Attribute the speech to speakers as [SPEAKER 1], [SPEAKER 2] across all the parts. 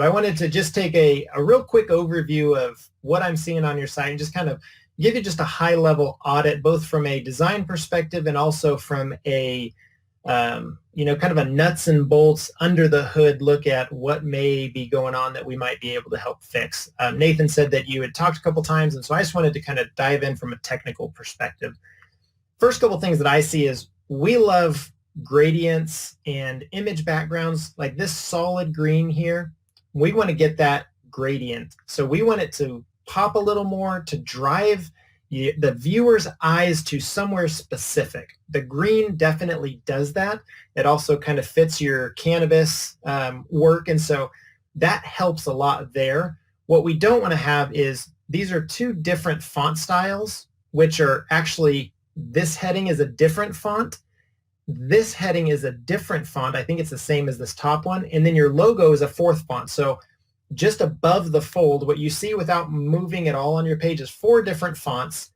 [SPEAKER 1] I wanted to just take a real quick overview of what I'm seeing on your site and just kind of give you just a high-level audit, both from a design perspective and also from a kind of a nuts and bolts under the hood look at what may be going on that we might be able to help fix. Nathan said that you had talked a couple times, and so I just wanted to kind of dive in from a technical perspective. First couple things that I see is we love gradients and image backgrounds like this solid green here. We want to get that gradient. So we want it to pop a little more to drive the viewer's eyes to somewhere specific. The green definitely does that. It also kind of fits your canvas work, and so that helps a lot there. What we don't want to have is these are two different font styles, which are actually, this heading is a different font. This heading is a different font. I think it's the same as this top one. And then your logo is a fourth font. So just above the fold, what you see without moving at all on your page is 4 different fonts.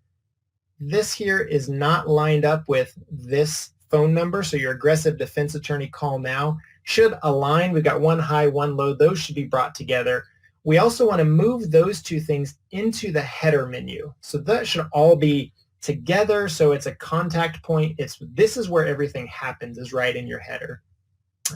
[SPEAKER 1] This here is not lined up with this phone number. So your aggressive defense attorney call now should align. We've got one high, one low. Those should be brought together. We also want to move those two things into the header menu. So that should all be together, so it's a contact point. This is where everything happens, is right in your header.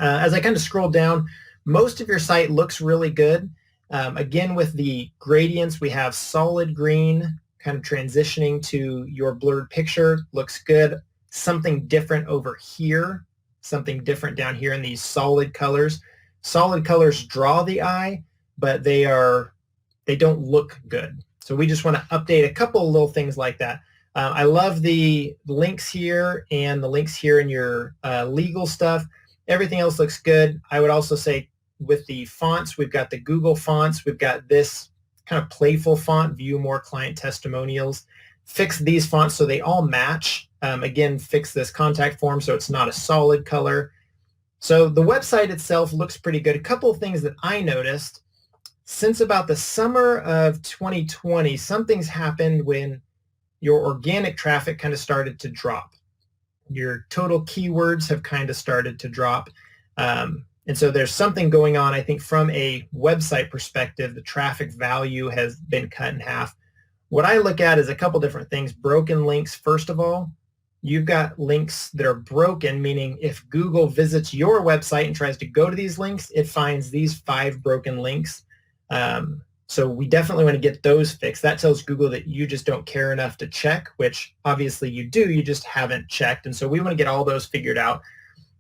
[SPEAKER 1] As I kind of scroll down, most of your site looks really good. Again, with the gradients, we have solid green kind of transitioning to your blurred picture. Looks good. Something different over here, something different down here in these solid colors. Solid colors draw the eye, but they don't look good. So we just want to update a couple of little things like that. I love the links here and the links here in your legal stuff. Everything else looks good. I would also say with the fonts, we've got the Google fonts. We've got this kind of playful font, view more client testimonials. Fix these fonts so they all match. Again, fix this contact form so it's not a solid color. So the website itself looks pretty good. A couple of things that I noticed. Since about the summer of 2020, something's happened when your organic traffic kind of started to drop. Your total keywords have kind of started to drop. And so there's something going on, I think, from a website perspective. The traffic value has been cut in half. What I look at is a couple different things. Broken links, first of all. You've got links that are broken, meaning if Google visits your website and tries to go to these links, it finds these 5 broken links. So we definitely want to get those fixed. That tells Google that you just don't care enough to check, which obviously you do, you just haven't checked. And so we want to get all those figured out.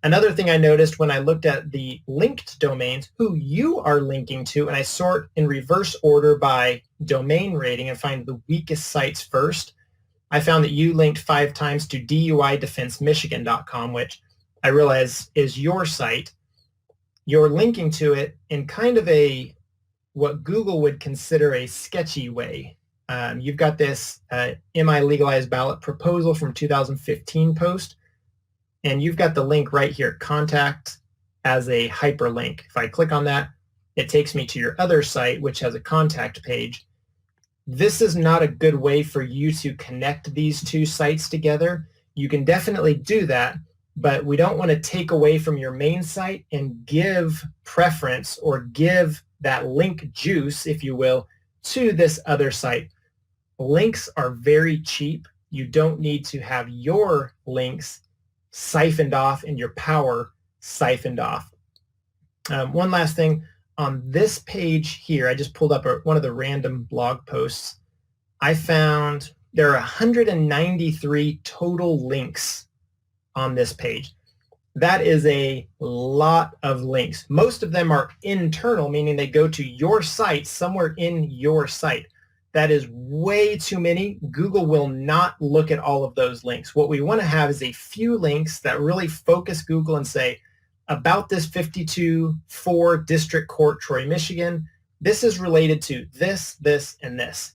[SPEAKER 1] Another thing I noticed when I looked at the linked domains, who you are linking to, and I sort in reverse order by domain rating and find the weakest sites first, I found that you linked 5 times to DUIDefenseMichigan.com, which I realize is your site. You're linking to it in kind of what Google would consider a sketchy way. You've got this Am I Legalized Ballot proposal from 2015 post, and you've got the link right here, contact, as a hyperlink. If I click on that, it takes me to your other site, which has a contact page. This is not a good way for you to connect these two sites together. You can definitely do that, but we don't want to take away from your main site and give preference or give that link juice, if you will, to this other site. Links are very cheap. You don't need to have your links siphoned off and your power siphoned off. One last thing. On this page here, I just pulled up one of the random blog posts. I found there are 193 total links on this page. That is a lot of links. Most of them are internal, meaning they go to your site, somewhere in your site. That is way too many. Google will not look at all of those links. What we want to have is a few links that really focus Google and say, about this 52-4 District Court, Troy, Michigan, this is related to this, this, and this.